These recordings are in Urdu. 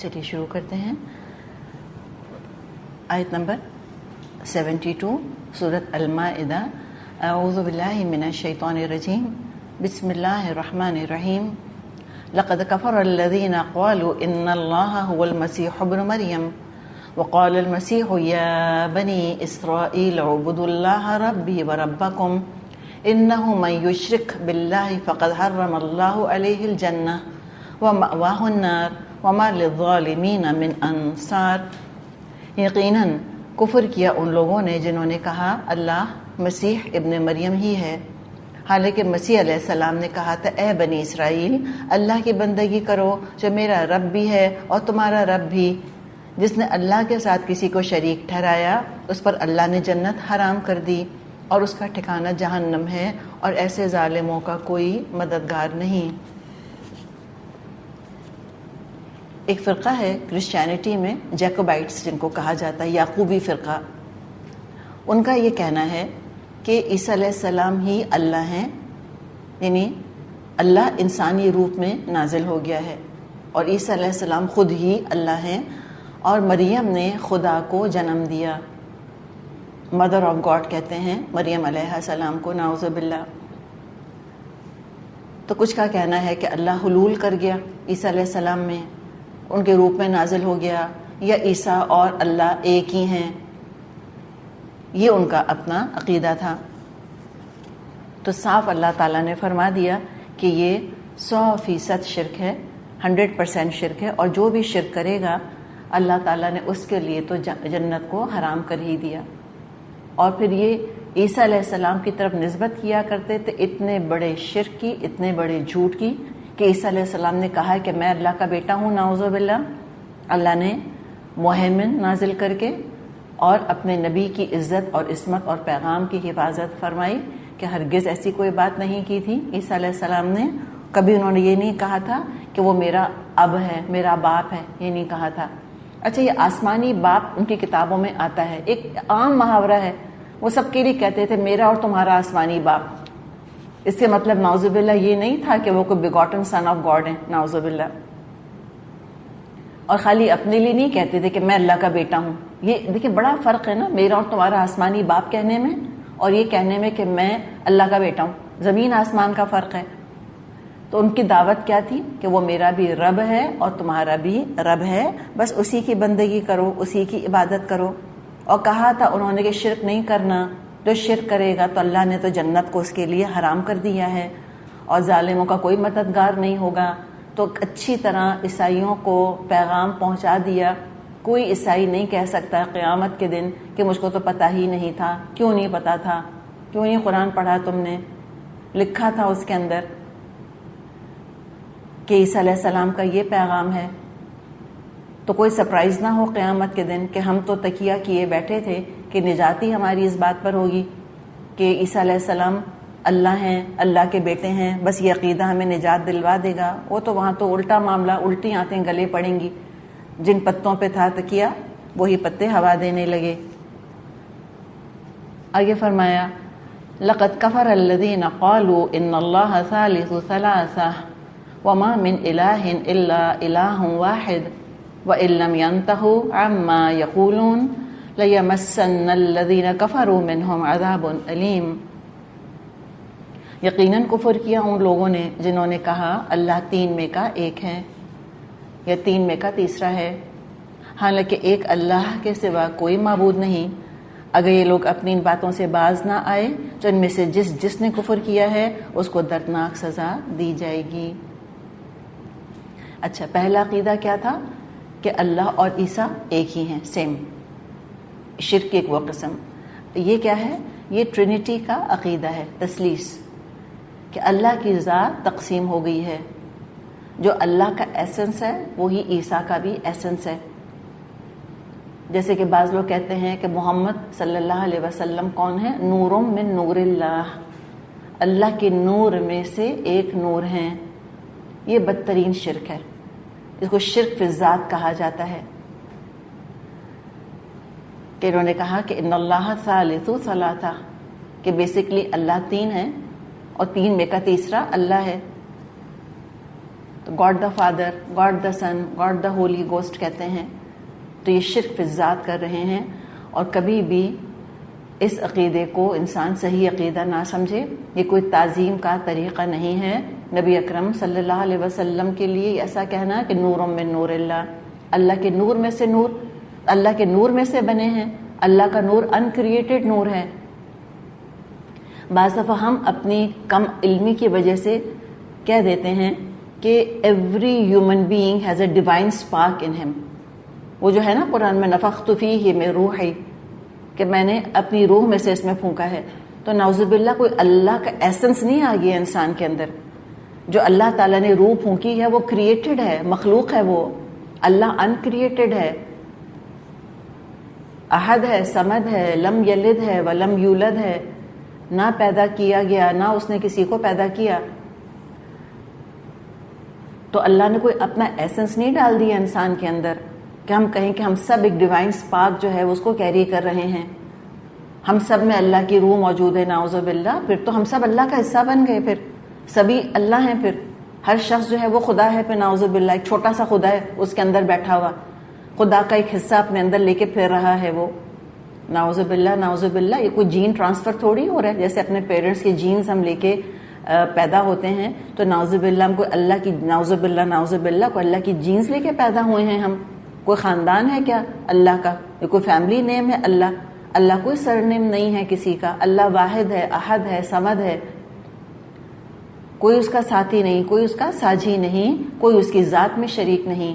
چلیے شروع کرتے ہیں. آیت نمبر 72 سورۃ المائدہ. اعوذ باللہ من الشیطان الرجیم. بسم اللہ الرحمن الرحیم. لقد كفر الذين قالوا ان الله هو المسيح ابن مريم وقال المسيح يا بني اسرائيل اعبدوا الله ربي وربكم انه من يشرك بالله فقد حرم الله عليه الجنة ومأواه النار وما للظالمین من انصار. یقیناً کفر کیا ان لوگوں نے جنہوں نے کہا اللہ مسیح ابن مریم ہی ہے، حالانکہ مسیح علیہ السلام نے کہا تھا اے بنی اسرائیل اللہ کی بندگی کرو جو میرا رب بھی ہے اور تمہارا رب بھی. جس نے اللہ کے ساتھ کسی کو شریک ٹھہرایا اس پر اللہ نے جنت حرام کر دی اور اس کا ٹھکانہ جہنم ہے، اور ایسے ظالموں کا کوئی مددگار نہیں. ایک فرقہ ہے کرسچینٹی میں جیکوبائٹس جن کو کہا جاتا ہے، یعقوبی فرقہ. ان کا یہ کہنا ہے کہ عیسیٰ علیہ السلام ہی اللہ ہیں، یعنی اللہ انسانی روپ میں نازل ہو گیا ہے اور عیسیٰ علیہ السلام خود ہی اللہ ہیں، اور مریم نے خدا کو جنم دیا. مدر آف گاڈ کہتے ہیں مریم علیہ السلام کو، نعوذ باللہ. تو کچھ کا کہنا ہے کہ اللہ حلول کر گیا عیسیٰ علیہ السلام میں، ان کے روپ میں نازل ہو گیا، یا عیسیٰ اور اللہ ایک ہی ہیں. یہ ان کا اپنا عقیدہ تھا. تو صاف اللہ تعالیٰ نے فرما دیا کہ یہ 100% شرک ہے، 100% شرک ہے، اور جو بھی شرک کرے گا اللہ تعالیٰ نے اس کے لیے تو جنت کو حرام کر ہی دیا. اور پھر یہ عیسیٰ علیہ السلام کی طرف نسبت کیا کرتے تھے اتنے بڑے شرک کی، اتنے بڑے جھوٹ کی، کہ عیسیٰ علیہ السلام نے کہا کہ میں اللہ کا بیٹا ہوں. نعوذ باللہ. اللہ نے مہمن نازل کر کے اور اپنے نبی کی عزت اور عصمت اور پیغام کی حفاظت فرمائی کہ ہرگز ایسی کوئی بات نہیں کی تھی عیسیٰ علیہ السلام نے. کبھی انہوں نے یہ نہیں کہا تھا کہ وہ میرا اب ہے، میرا باپ ہے، یہ نہیں کہا تھا. اچھا، یہ آسمانی باپ ان کی کتابوں میں آتا ہے، ایک عام محاورہ ہے. وہ سب کے لیے کہتے تھے میرا اور تمہارا آسمانی باپ. اس سے مطلب نعوذ باللہ یہ نہیں تھا کہ وہ کوئی بیگاٹن سن آف گاڈ ہیں، نعوذ باللہ. اور خالی اپنے لیے نہیں کہتے تھے کہ میں اللہ کا بیٹا ہوں. یہ دیکھیں بڑا فرق ہے نا میرا اور تمہارا آسمانی باپ کہنے میں اور یہ کہنے میں کہ میں اللہ کا بیٹا ہوں. زمین آسمان کا فرق ہے. تو ان کی دعوت کیا تھی کہ وہ میرا بھی رب ہے اور تمہارا بھی رب ہے، بس اسی کی بندگی کرو، اسی کی عبادت کرو. اور کہا تھا انہوں نے کہ شرک نہیں کرنا، جو شرک کرے گا تو اللہ نے تو جنت کو اس کے لیے حرام کر دیا ہے اور ظالموں کا کوئی مددگار نہیں ہوگا. تو اچھی طرح عیسائیوں کو پیغام پہنچا دیا. کوئی عیسائی نہیں کہہ سکتا قیامت کے دن کہ مجھ کو تو پتہ ہی نہیں تھا. کیوں نہیں پتہ تھا؟ کیوں نہیں قرآن پڑھا تم نے؟ لکھا تھا اس کے اندر کہ عیسیٰ علیہ السلام کا یہ پیغام ہے. تو کوئی سرپرائز نہ ہو قیامت کے دن کہ ہم تو تکیہ کیے بیٹھے تھے کہ نجاتی ہماری اس بات پر ہوگی کہ عیسیٰ علیہ السلام اللہ ہیں، اللہ کے بیٹے ہیں، بس یہ عقیدہ ہمیں نجات دلوا دے گا. وہ تو وہاں تو الٹا معاملہ، الٹی آنتیں گلے پڑیں گی. جن پتوں پہ تھا تکیہ وہی پتے ہوا دینے لگے. آگے فرمایا لقد كفر الذين قالوا ان الله ثالث ثلاثة وما من إله إلا إله واحد وإن لم ينتهوا عما يقولون ليمسن الذين كفروا منهم عذاب أليم. یقیناً کفر کیا ان لوگوں نے جنہوں نے کہا اللہ تین میں کا ایک ہے یا تین میں کا تیسرا ہے، حالانکہ ایک اللہ کے سوا کوئی معبود نہیں. اگر یہ لوگ اپنی ان باتوں سے باز نہ آئے تو ان میں سے جس نے کفر کیا ہے اس کو دردناک سزا دی جائے گی. اچھا، پہلا عقیدہ کیا تھا کہ اللہ اور عیسیٰ ایک ہی ہیں، سیم. شرک کی ایک وہ قسم. یہ کیا ہے؟ یہ ٹرینٹی کا عقیدہ ہے، تثلیث، کہ اللہ کی ذات تقسیم ہو گئی ہے. جو اللہ کا ایسنس ہے وہی عیسیٰ کا بھی ایسنس ہے. جیسے کہ بعض لوگ کہتے ہیں کہ محمد صلی اللہ علیہ وسلم کون ہے؟ نور من نور اللہ، اللہ کے نور میں سے ایک نور ہیں. یہ بدترین شرک ہے، اس کو شرک فی الذات کہا جاتا ہے. کہ انہوں نے کہا کہ ان اللہ ثالث ثلاثہ، کہ بیسکلی اللہ تین ہے اور تین میں کا تیسرا اللہ ہے. تو God the Father, God the Son, God the Holy Ghost کہتے ہیں، تو یہ شرک فی الذات کر رہے ہیں. اور کبھی بھی اس عقیدے کو انسان صحیح عقیدہ نہ سمجھے. یہ کوئی تعظیم کا طریقہ نہیں ہے. نبی اکرم صلی اللہ علیہ وسلم کے لیے ایسا کہنا کہ نور من نور اللہ، اللہ کے نور میں سے نور، اللہ کے نور میں سے بنے ہیں. اللہ کا نور ان کریٹڈ نور ہے. بعض دفعہ ہم اپنی کم علمی کی وجہ سے کہہ دیتے ہیں کہ every human being has a divine spark in him. وہ جو ہے نا قرآن میں نفخت فیہ من روحی، کہ میں نے اپنی روح میں سے اس میں پھونکا ہے. تو نعوذ باللہ کوئی اللہ کا ایسنس نہیں آ گیا انسان کے اندر. جو اللہ تعالیٰ نے روح پھونکی ہے وہ کریٹڈ ہے، مخلوق ہے. وہ اللہ ان کریٹڈ ہے، احد ہے، صمد ہے، لم یلد ہے ولم یولد ہے، نہ پیدا کیا گیا نہ اس نے کسی کو پیدا کیا. تو اللہ نے کوئی اپنا ایسنس نہیں ڈال دیا انسان کے اندر کہ ہم کہیں کہ ہم سب ایک ڈیوائن اسپارک جو ہے اس کو کیری کر رہے ہیں، ہم سب میں اللہ کی روح موجود ہے. نعوذ باللہ، پھر تو ہم سب اللہ کا حصہ بن گئے، پھر سبھی اللہ ہیں. پھر ہر شخص جو ہے وہ خدا ہے. پھر نعوذ باللہ ایک چھوٹا سا خدا ہے اس کے اندر بیٹھا ہوا، خدا کا ایک حصہ اپنے اندر لے کے پھر رہا ہے وہ. نعوذ باللہ نعوذ باللہ. یہ کوئی جین ٹرانسفر تھوڑی ہو رہا ہے جیسے اپنے پیرنٹس کے جینز ہم لے کے پیدا ہوتے ہیں. تو نعوذ باللہ ہم کوئی اللہ کی نعوذ باللہ کوئی اللہ کی جینز لے کے پیدا ہوئے ہیں ہم. کوئی خاندان ہے کیا اللہ کا؟ یہ کوئی فیملی نیم ہے اللہ؟ اللہ کوئی سر نیم نہیں ہے کسی کا. اللہ واحد ہے، احد ہے، صمد ہے. کوئی اس کا ساتھی نہیں، کوئی اس کا ساجھی نہیں، کوئی اس کی ذات میں شریک نہیں.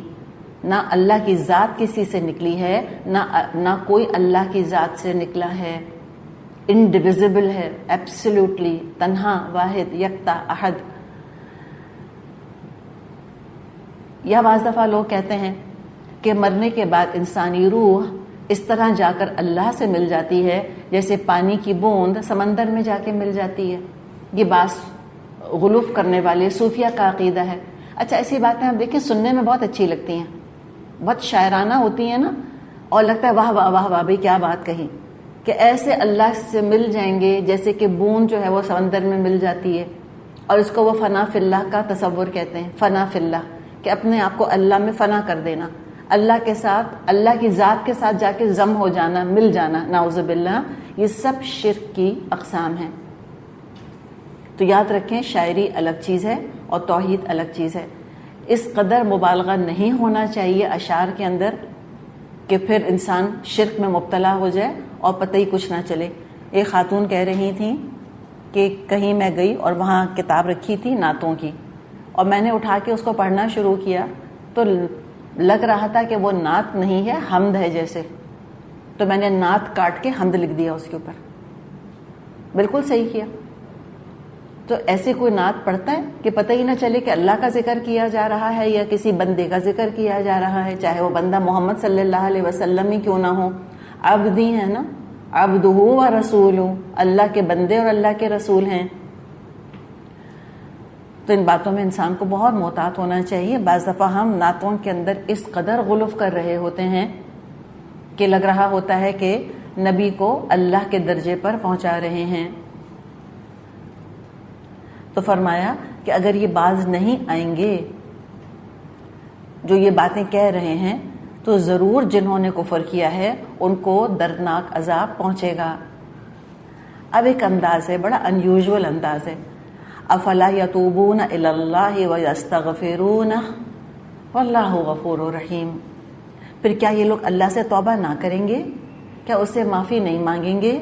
نہ اللہ کی ذات کسی سے نکلی ہے، نہ کوئی اللہ کی ذات سے نکلا ہے. انڈیویزبل ہے، ایبسلیوٹلی تنہا، واحد، یکتا، احد. یا بعض دفعہ لوگ کہتے ہیں کہ مرنے کے بعد انسانی روح اس طرح جا کر اللہ سے مل جاتی ہے جیسے پانی کی بوند سمندر میں جا کے مل جاتی ہے. یہ بات غلوف کرنے والے صوفیہ کا عقیدہ ہے. اچھا ایسی باتیں آپ دیکھیں سننے میں بہت اچھی لگتی ہیں، بہت شاعرانہ ہوتی ہیں نا، اور لگتا ہے واہ واہ واہ واہ بھائی کیا بات کہی کہ ایسے اللہ سے مل جائیں گے جیسے کہ بوند جو ہے وہ سمندر میں مل جاتی ہے. اور اس کو وہ فنا فی اللہ کا تصور کہتے ہیں. فنا فی اللہ، کہ اپنے آپ کو اللہ میں فنا کر دینا، اللہ کے ساتھ، اللہ کی ذات کے ساتھ جا کے ضم ہو جانا، مل جانا. نعوذ باللہ. یہ سب شرک کی اقسام ہیں. تو یاد رکھیں شاعری الگ چیز ہے اور توحید الگ چیز ہے. اس قدر مبالغہ نہیں ہونا چاہیے اشعار کے اندر کہ پھر انسان شرک میں مبتلا ہو جائے اور پتہ ہی کچھ نہ چلے. ایک خاتون کہہ رہی تھیں کہ کہیں میں گئی اور وہاں کتاب رکھی تھی نعتوں کی، اور میں نے اٹھا کے اس کو پڑھنا شروع کیا تو لگ رہا تھا کہ وہ نعت نہیں ہے، حمد ہے جیسے. تو میں نے نعت کاٹ کے حمد لکھ دیا اس کے اوپر. بالکل صحیح کیا. تو ایسے کوئی نعت پڑھتا ہے کہ پتہ ہی نہ چلے کہ اللہ کا ذکر کیا جا رہا ہے یا کسی بندے کا ذکر کیا جا رہا ہے، چاہے وہ بندہ محمد صلی اللہ علیہ وسلم ہی کیوں نہ ہو. عبدی ہے نا، عبدہ و رسول، اللہ کے بندے اور اللہ کے رسول ہیں. تو ان باتوں میں انسان کو بہت محتاط ہونا چاہیے. بعض دفعہ ہم نعتوں کے اندر اس قدر غلف کر رہے ہوتے ہیں کہ لگ رہا ہوتا ہے کہ نبی کو اللہ کے درجے پر پہنچا رہے ہیں. تو فرمایا کہ اگر یہ باز نہیں آئیں گے جو یہ باتیں کہہ رہے ہیں تو ضرور جنہوں نے کفر کیا ہے ان کو دردناک عذاب پہنچے گا. اب ایک انداز ہے، بڑا انیوژول انداز ہے. افلا یتوبون الی اللہ ویستغفرونہ واللہ غفور رحیم. پھر کیا یہ لوگ اللہ سے توبہ نہ کریں گے؟ کیا اس سے معافی نہیں مانگیں گے؟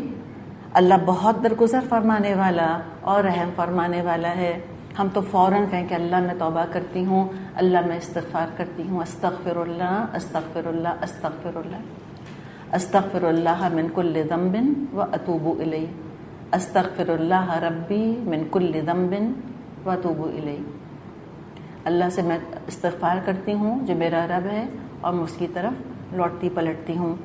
اللہ بہت درگزر فرمانے والا اور رحم فرمانے والا ہے. ہم تو فوراً کہیں کہ اللہ میں توبہ کرتی ہوں، اللہ میں استغفار کرتی ہوں، استغفر اللہ استغفر اللہ استغفر اللہ استغفر اللہ من کل ذنب واتوب الیہ، استغفر اللہ ربی من کل ذنب واتوب الیہ. اللہ سے میں استغفار کرتی ہوں جو میرا رب ہے اور میں اس کی طرف لوٹتی پلٹتی ہوں.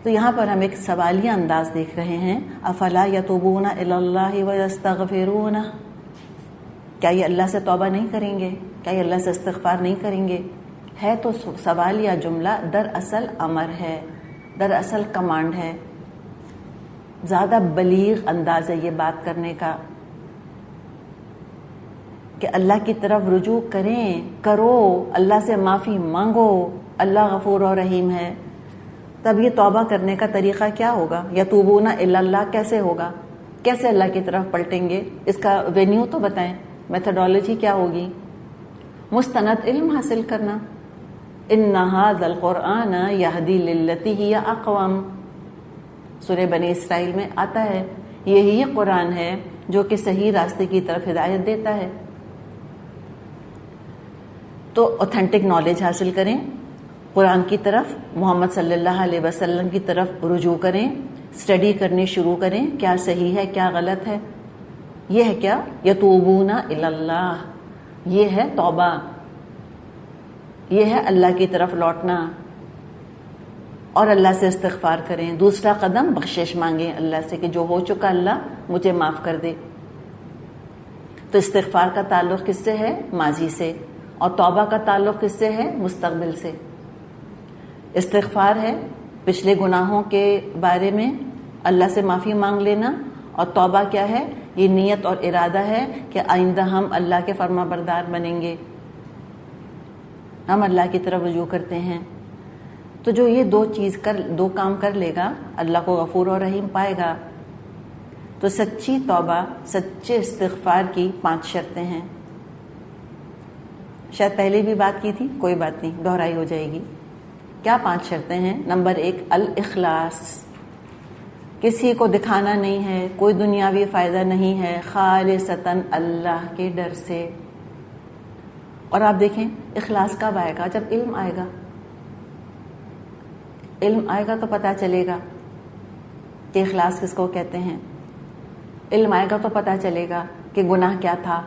تو یہاں پر ہم ایک سوالیہ انداز دیکھ رہے ہیں. افلا یتوبون الی اللہ ویستغفرونہ، کیا یہ اللہ سے توبہ نہیں کریں گے؟ کیا یہ اللہ سے استغفار نہیں کریں گے؟ ہے تو سوالیہ جملہ، دراصل امر ہے، دراصل کمانڈ ہے. زیادہ بلیغ انداز ہے یہ بات کرنے کا. کہ اللہ کی طرف رجوع کرو، اللہ سے معافی مانگو، اللہ غفور و رحیم ہے. تب یہ توبہ کرنے کا طریقہ کیا ہوگا؟ یتوبون الی اللہ کیسے ہوگا؟ کیسے اللہ کی طرف پلٹیں گے؟ اس کا وینیو تو بتائیں، میتھڈالوجی کیا ہوگی؟ مستند علم حاصل کرنا. ان ھذا القرآن یہدی للتی ہی اقوم، سورہ بنی اسرائیل میں آتا ہے یہی قرآن ہے جو کہ صحیح راستے کی طرف ہدایت دیتا ہے. تو اوتھینٹک نالج حاصل کریں، قرآن کی طرف، محمد صلی اللہ علیہ وسلم کی طرف رجوع کریں، اسٹڈی کرنی شروع کریں، کیا صحیح ہے کیا غلط ہے. یہ ہے کیا؟ یتوبون الی اللہ، یہ ہے توبہ، یہ ہے اللہ کی طرف لوٹنا اور اللہ سے استغفار کریں. دوسرا قدم بخشش مانگیں اللہ سے کہ جو ہو چکا اللہ مجھے معاف کر دے. تو استغفار کا تعلق کس سے ہے؟ ماضی سے. اور توبہ کا تعلق کس سے ہے؟ مستقبل سے. استغفار ہے پچھلے گناہوں کے بارے میں اللہ سے معافی مانگ لینا، اور توبہ کیا ہے؟ یہ نیت اور ارادہ ہے کہ آئندہ ہم اللہ کے فرما بردار بنیں گے، ہم اللہ کی طرف رجوع کرتے ہیں. تو جو یہ دو کام کر لے گا اللہ کو غفور و رحیم پائے گا. تو سچی توبہ، سچے استغفار کی 5 شرطیں ہیں. شاید پہلے بھی بات کی تھی، کوئی بات نہیں، دہرائی ہو جائے گی. کیا 5 شرطیں ہیں؟ نمبر 1 الاخلاص، کسی کو دکھانا نہیں ہے، کوئی دنیاوی فائدہ نہیں ہے، خالصتاً اللہ کے ڈر سے. اور آپ دیکھیں اخلاص کب آئے گا؟ جب علم آئے گا. علم آئے گا تو پتہ چلے گا کہ اخلاص کس کو کہتے ہیں. علم آئے گا تو پتہ چلے گا کہ گناہ کیا تھا.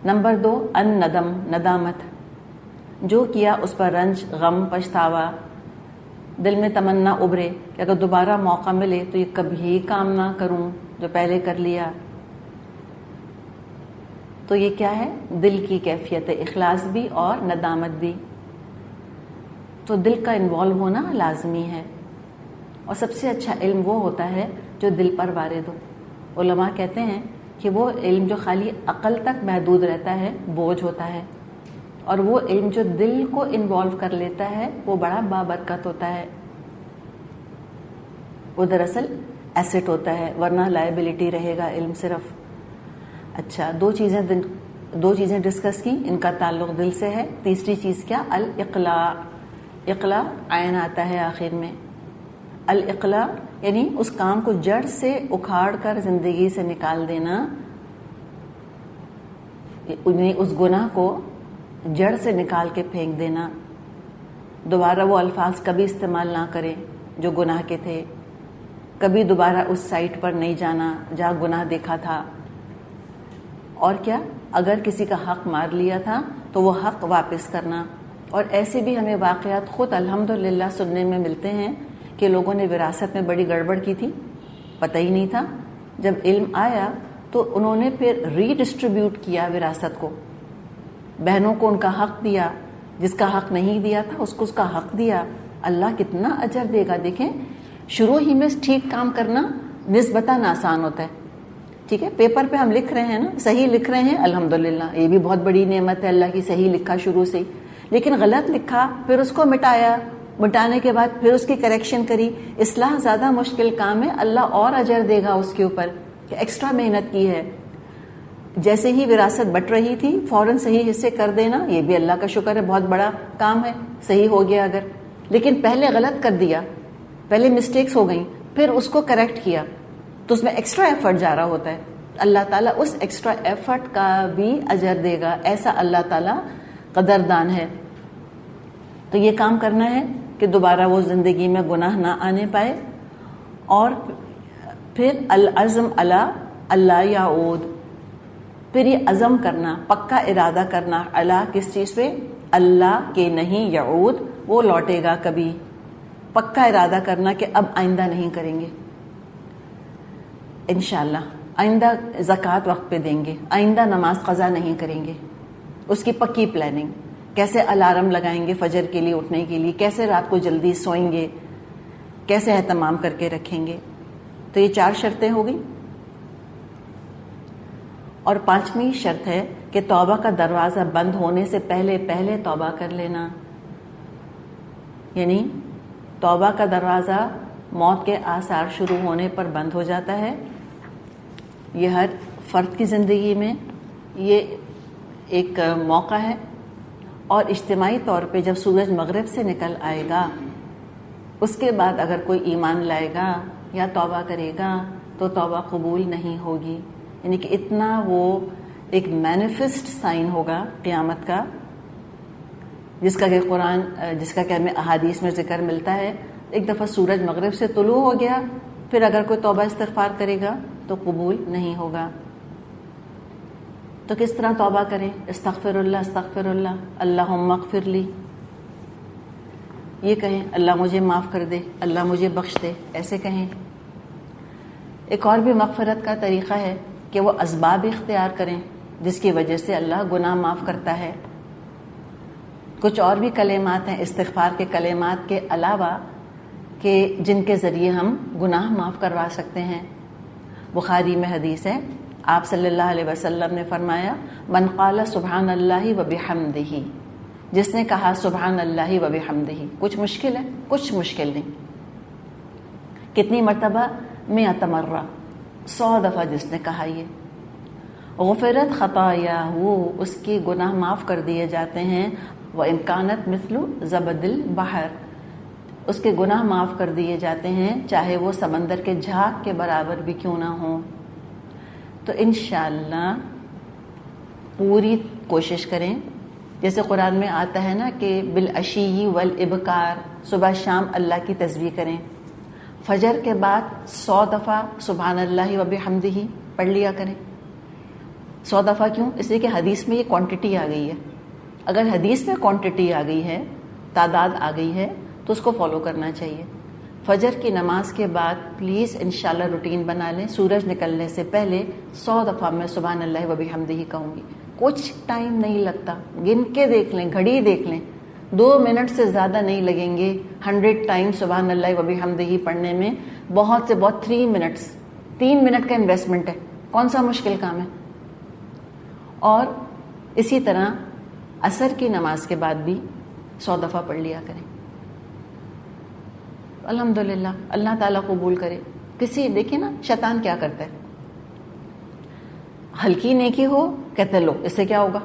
نمبر 2 الندم، ندامت، جو کیا اس پر رنج، غم، پچھتاوا، دل میں تمنا ابھرے کہ اگر دوبارہ موقع ملے تو یہ کبھی کام نہ کروں جو پہلے کر لیا. تو یہ کیا ہے؟ دل کی کیفیت ہے، اخلاص بھی اور ندامت بھی. تو دل کا انوالو ہونا لازمی ہے. اور سب سے اچھا علم وہ ہوتا ہے جو دل پر وارد ہو. علماء کہتے ہیں کہ وہ علم جو خالی عقل تک محدود رہتا ہے بوجھ ہوتا ہے، اور وہ علم جو دل کو انوالو کر لیتا ہے وہ بڑا بابرکت ہوتا ہے. وہ دراصل ایسٹ ہوتا ہے، ورنہ لائبلٹی رہے گا علم صرف. اچھا، دو چیزیں ڈسکس کی، ان کا تعلق دل سے ہے. تیسری چیز کیا؟ الاقلاع. اقلاع عین آتا ہے آخر میں. الاقلاع یعنی اس کام کو جڑ سے اکھاڑ کر زندگی سے نکال دینا، اس گناہ کو جڑ سے نکال کے پھینک دینا. دوبارہ وہ الفاظ کبھی استعمال نہ کریں جو گناہ کے تھے. کبھی دوبارہ اس سائٹ پر نہیں جانا جہاں گناہ دیکھا تھا. اور کیا؟ اگر کسی کا حق مار لیا تھا تو وہ حق واپس کرنا. اور ایسے بھی ہمیں واقعات خود الحمدللہ سننے میں ملتے ہیں کہ لوگوں نے وراثت میں بڑی گڑبڑ کی تھی، پتہ ہی نہیں تھا. جب علم آیا تو انہوں نے پھر ری ڈسٹریبیوٹ کیا وراثت کو. بہنوں کو ان کا حق دیا، جس کا حق نہیں دیا تھا اس کو اس کا حق دیا. اللہ کتنا اجر دے گا. دیکھیں شروع ہی میں ٹھیک کام کرنا نسبتاً آسان ہوتا ہے. ٹھیک ہے، پیپر پہ ہم لکھ رہے ہیں نا، صحیح لکھ رہے ہیں الحمدللہ، یہ بھی بہت بڑی نعمت ہے اللہ کی، صحیح لکھا شروع سے. لیکن غلط لکھا، پھر اس کو مٹایا، مٹانے کے بعد پھر اس کی کریکشن کری. اصلاح زیادہ مشکل کام ہے، اللہ اور اجر دے گا اس کے اوپر کہ ایکسٹرا محنت کی ہے. جیسے ہی وراثت بٹ رہی تھی فوراً صحیح حصے کر دینا، یہ بھی اللہ کا شکر ہے، بہت بڑا کام ہے. صحیح ہو گیا اگر، لیکن پہلے غلط کر دیا، پہلے مسٹیکس ہو گئیں، پھر اس کو کریکٹ کیا، تو اس میں ایکسٹرا ایفرٹ جا رہا ہوتا ہے. اللہ تعالیٰ اس ایکسٹرا ایفرٹ کا بھی اجر دے گا، ایسا اللہ تعالیٰ قدردان ہے. تو یہ کام کرنا ہے کہ دوبارہ وہ زندگی میں گناہ نہ آنے پائے. اور پھر العزم علی اللہ یعود، پھر یہ عزم کرنا، پکا ارادہ کرنا، اللہ کس چیز پہ؟ اللہ کے نہیں، یعود وہ لوٹے گا کبھی. پکا ارادہ کرنا کہ اب آئندہ نہیں کریں گے انشاءاللہ، آئندہ زکوٰۃ وقت پہ دیں گے، آئندہ نماز قضا نہیں کریں گے. اس کی پکی پلاننگ، کیسے الارم لگائیں گے فجر کے لیے اٹھنے کے لیے، کیسے رات کو جلدی سوئیں گے، کیسے اہتمام کر کے رکھیں گے. تو یہ 4 شرطیں ہو گئی. اور 5ویں شرط ہے کہ توبہ کا دروازہ بند ہونے سے پہلے پہلے توبہ کر لینا. یعنی توبہ کا دروازہ موت کے آثار شروع ہونے پر بند ہو جاتا ہے. یہ ہر فرد کی زندگی میں یہ ایک موقع ہے، اور اجتماعی طور پہ جب سورج مغرب سے نکل آئے گا اس کے بعد اگر کوئی ایمان لائے گا یا توبہ کرے گا تو توبہ قبول نہیں ہوگی. یعنی کہ اتنا وہ ایک مینیفسٹ سائن ہوگا قیامت کا، جس کا کہ ہمیں احادیث میں ذکر ملتا ہے. ایک دفعہ سورج مغرب سے طلوع ہو گیا، پھر اگر کوئی توبہ استغفار کرے گا تو قبول نہیں ہوگا. تو کس طرح توبہ کریں؟ استغفر اللہ، اللہم اغفر لی. یہ کہیں اللہ مجھے معاف کر دے، اللہ مجھے بخش دے، ایسے کہیں. ایک اور بھی مغفرت کا طریقہ ہے کہ وہ اسباب اختیار کریں جس کی وجہ سے اللہ گناہ معاف کرتا ہے. کچھ اور بھی کلمات ہیں استغفار کے کلمات کے علاوہ کہ جن کے ذریعے ہم گناہ معاف کروا سکتے ہیں. بخاری میں حدیث ہے، آپ صلی اللہ علیہ وسلم نے فرمایا من قال سبحان اللہ و بحمدہ، جس نے کہا سبحان اللہ و بحمدہ. کچھ مشکل ہے؟ کچھ مشکل نہیں. کتنی مرتبہ؟ 100 مرہ، 100 دفعہ جس نے کہا یہ. غفرت خطایاہ، اس کی گناہ معاف کر دیے جاتے ہیں. وَإِمْكَانَتْ مِثْلُ زَبَدِ الْبَحْرِ، اس کے گناہ معاف کر دیے جاتے ہیں چاہے وہ سمندر کے جھاگ کے برابر بھی کیوں نہ ہوں. تو انشاءاللہ پوری کوشش کریں. جیسے قرآن میں آتا ہے نا کہ بالعشی والابکار، صبح شام اللہ کی تسبیح کریں. فجر کے بعد 100 دفعہ سبحان اللہ و بحمدہ پڑھ لیا کریں. 100 دفعہ کیوں؟ اس لیے کہ حدیث میں یہ کوانٹٹی آ گئی ہے. اگر حدیث میں کوانٹٹی آ گئی ہے، تعداد آ گئی ہے، تو اس کو فالو کرنا چاہیے. فجر کی نماز کے بعد پلیز انشاءاللہ روٹین بنا لیں، سورج نکلنے سے پہلے 100 دفعہ میں سبحان اللہ و بحمدہ کہوں گی. کچھ ٹائم نہیں لگتا، گن کے دیکھ لیں، گھڑی دیکھ لیں، 2 منٹ سے زیادہ نہیں لگیں گے 100 ٹائم سبحان اللہ و بحمدہ پڑھنے میں. بہت سے بہت 3 منٹس، 3 منٹ کا انویسٹمنٹ ہے، کون سا مشکل کام ہے. اور اسی طرح عصر کی نماز کے بعد بھی 100 دفعہ پڑھ لیا کریں. الحمدللہ اللہ تعالیٰ قبول کرے. دیکھیں نا شیطان کیا کرتا ہے، ہلکی نیکی ہو کہتے لو اس سے کیا ہوگا،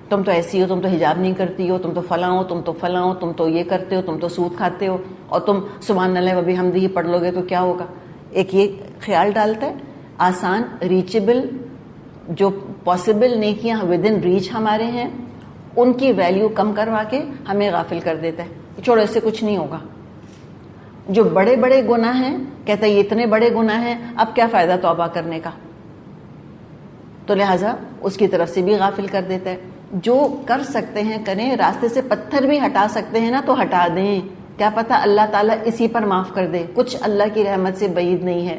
تم تو ایسی ہو، تم تو حجاب نہیں کرتی ہو، تم تو فلاں ہو، تم تو فلاں ہو، تم تو یہ کرتے ہو، تم تو سود کھاتے ہو، اور تم سبحان اللہ و بحمدہ پڑھ لو گے تو کیا ہوگا. ایک یہ خیال ڈالتا ہے. آسان، ریچیبل، جو پاسبل نیکیاں ود ان ریچ ہمارے ہیں ان کی ویلیو کم کروا کے ہمیں غافل کر دیتا ہے. چھوڑو اس سے کچھ نہیں ہوگا. جو بڑے بڑے گناہ ہیں کہتا ہے یہ اتنے بڑے گناہ ہیں، اب کیا فائدہ توبہ کرنے کا، تو لہٰذا اس کی طرف سے بھی غافل کر دیتا ہے. جو کر سکتے ہیں کریں، راستے سے پتھر بھی ہٹا سکتے ہیں نا تو ہٹا دیں، کیا پتہ اللہ تعالیٰ اسی پر معاف کر دے. کچھ اللہ کی رحمت سے بعید نہیں ہے.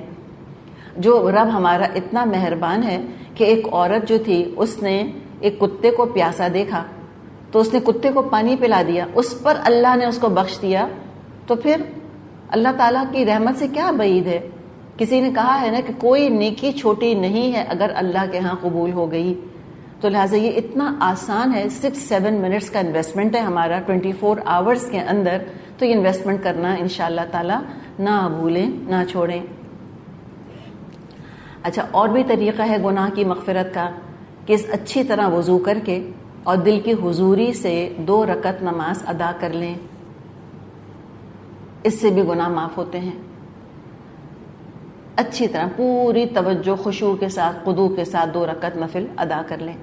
جو رب ہمارا اتنا مہربان ہے کہ ایک عورت جو تھی اس نے ایک کتے کو پیاسا دیکھا تو اس نے کتے کو پانی پلا دیا، اس پر اللہ نے اس کو بخش دیا. تو پھر اللہ تعالیٰ کی رحمت سے کیا بعید ہے. کسی نے کہا ہے نا کہ کوئی نیکی چھوٹی نہیں ہے اگر اللہ کے ہاں قبول ہو گئی. تو لہٰذا یہ اتنا آسان ہے. 6-7 منٹس کا انویسٹمنٹ ہے ہمارا 24 آورز کے اندر. تو یہ انویسٹمنٹ کرنا انشاءاللہ تعالیٰ نہ بھولیں، نہ چھوڑیں. اچھا، اور بھی طریقہ ہے گناہ کی مغفرت کا کہ اچھی طرح وضو کر کے اور دل کی حضوری سے 2 رکعت نماز ادا کر لیں. اس سے بھی گناہ معاف ہوتے ہیں. اچھی طرح پوری توجہ، خشوع کے ساتھ، خضوع کے ساتھ 2 رکعت نفل ادا کر لیں.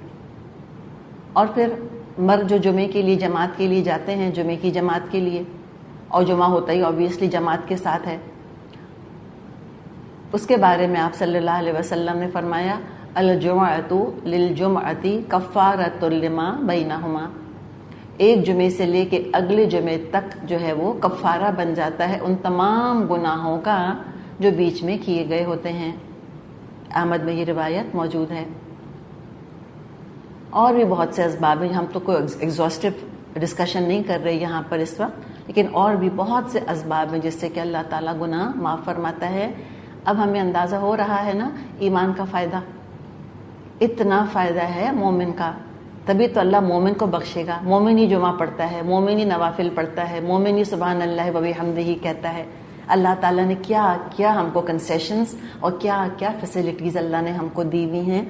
اور پھر مرد جو جمعے کے لیے جماعت کے لیے جاتے ہیں، جمعے کی جماعت کے لیے، اور جمعہ ہوتا ہی اوبیسلی جماعت کے ساتھ ہے، اس کے بارے میں آپ صلی اللہ علیہ وسلم نے فرمایا الجمعۃ للجمعۃ کفارۃ لما بینہما. ایک جمعے سے لے کے اگلے جمعے تک جو ہے وہ کفارہ بن جاتا ہے ان تمام گناہوں کا جو بیچ میں کیے گئے ہوتے ہیں. احمد میں یہ روایت موجود ہے. اور بھی بہت سے اسباب ہیں، ہم تو کوئی ایگزاسٹو ڈسکشن نہیں کر رہے یہاں پر اس وقت، لیکن اور بھی بہت سے اسباب ہیں جس سے کہ اللہ تعالیٰ گناہ معاف فرماتا ہے. اب ہمیں اندازہ ہو رہا ہے نا ایمان کا فائدہ. اتنا فائدہ ہے مومن کا. تبھی تو اللہ مومن کو بخشے گا. مومن ہی جمعہ پڑھتا ہے, مومن ہی نوافل پڑھتا ہے, مومن ہی سبحان اللہ و بحمدہ کہتا ہے. اللہ تعالیٰ نے کیا کیا ہم کو کنسیشنز اور کیا کیا فیسلٹیز اللہ نے ہم کو دی ہوئی ہیں.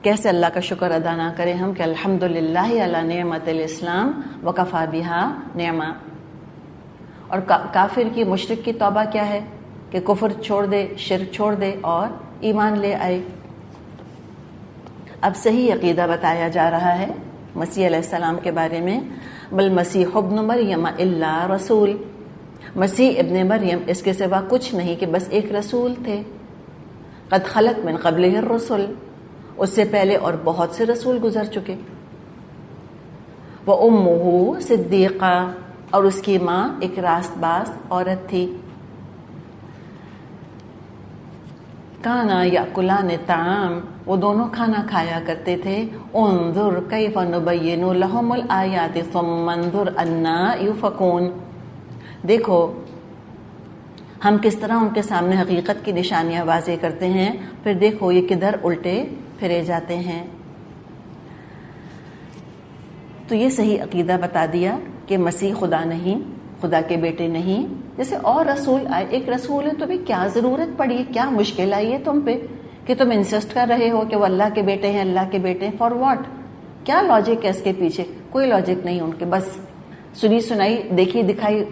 کیسے اللہ کا شکر ادا نہ کریں ہم کہ الحمدللہ علی نعمت الاسلام وکفا بہا نعمہ. اور کافر کی, مشرک کی توبہ کیا ہے کہ کفر چھوڑ دے, شرک چھوڑ دے اور ایمان لے آئے. اب صحیح عقیدہ بتایا جا رہا ہے مسیح علیہ السلام کے بارے میں. بل مسیح ابن مریم الا رسول, مسیح ابن مریم اس کے سوا کچھ نہیں کہ بس ایک رسول تھے. قد خلت من قبلہ الرسل, اس سے پہلے اور بہت سے رسول گزر چکے. وامہ صدیقہ, اور اس کی ماں ایک راست باز عورت تھی. کانا یاکلان الطعام, وہ دونوں کھانا کھایا کرتے تھے. انظر کیف نبین لہم الآیات ثم انظر انا یؤفکون, دیکھو ہم کس طرح ان کے سامنے حقیقت کی نشانیاں واضح کرتے ہیں, پھر دیکھو یہ کدھر الٹے پھرے جاتے ہیں. تو یہ صحیح عقیدہ بتا دیا کہ مسیح خدا نہیں, خدا کے بیٹے نہیں. جیسے اور رسول آئے, ایک رسول ہے تو بھی کیا ضرورت پڑی, کیا مشکل آئی ہے تم پہ کہ تم انسسٹ کر رہے ہو کہ وہ اللہ کے بیٹے ہیں, اللہ کے بیٹے ہیں. فار واٹ, کیا لاجک ہے اس کے پیچھے؟ کوئی لاجک نہیں ان کے, بس سنی سنائی دیکھی دکھائی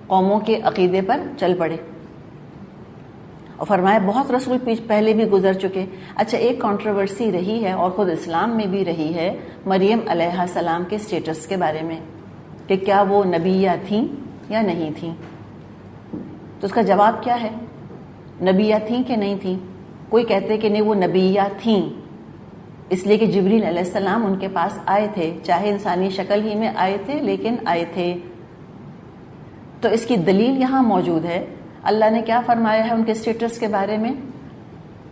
قوموں کے عقیدے پر چل پڑے. اور فرمایا بہت رسول پہلے بھی گزر چکے. اچھا, ایک کنٹروورسی رہی ہے اور خود اسلام میں بھی رہی ہے مریم علیہ السلام کے سٹیٹس کے بارے میں کہ کیا وہ نبیہ تھیں یا نہیں تھیں. تو اس کا جواب کیا ہے؟ نبیہ تھیں کہ نہیں تھیں؟ کوئی کہتے کہ نہیں وہ نبیہ تھیں, اس لیے کہ جبریل علیہ السلام ان کے پاس آئے تھے, چاہے انسانی شکل ہی میں آئے تھے لیکن آئے تھے. تو اس کی دلیل یہاں موجود ہے. اللہ نے کیا فرمایا ہے ان کے سٹیٹس کے بارے میں؟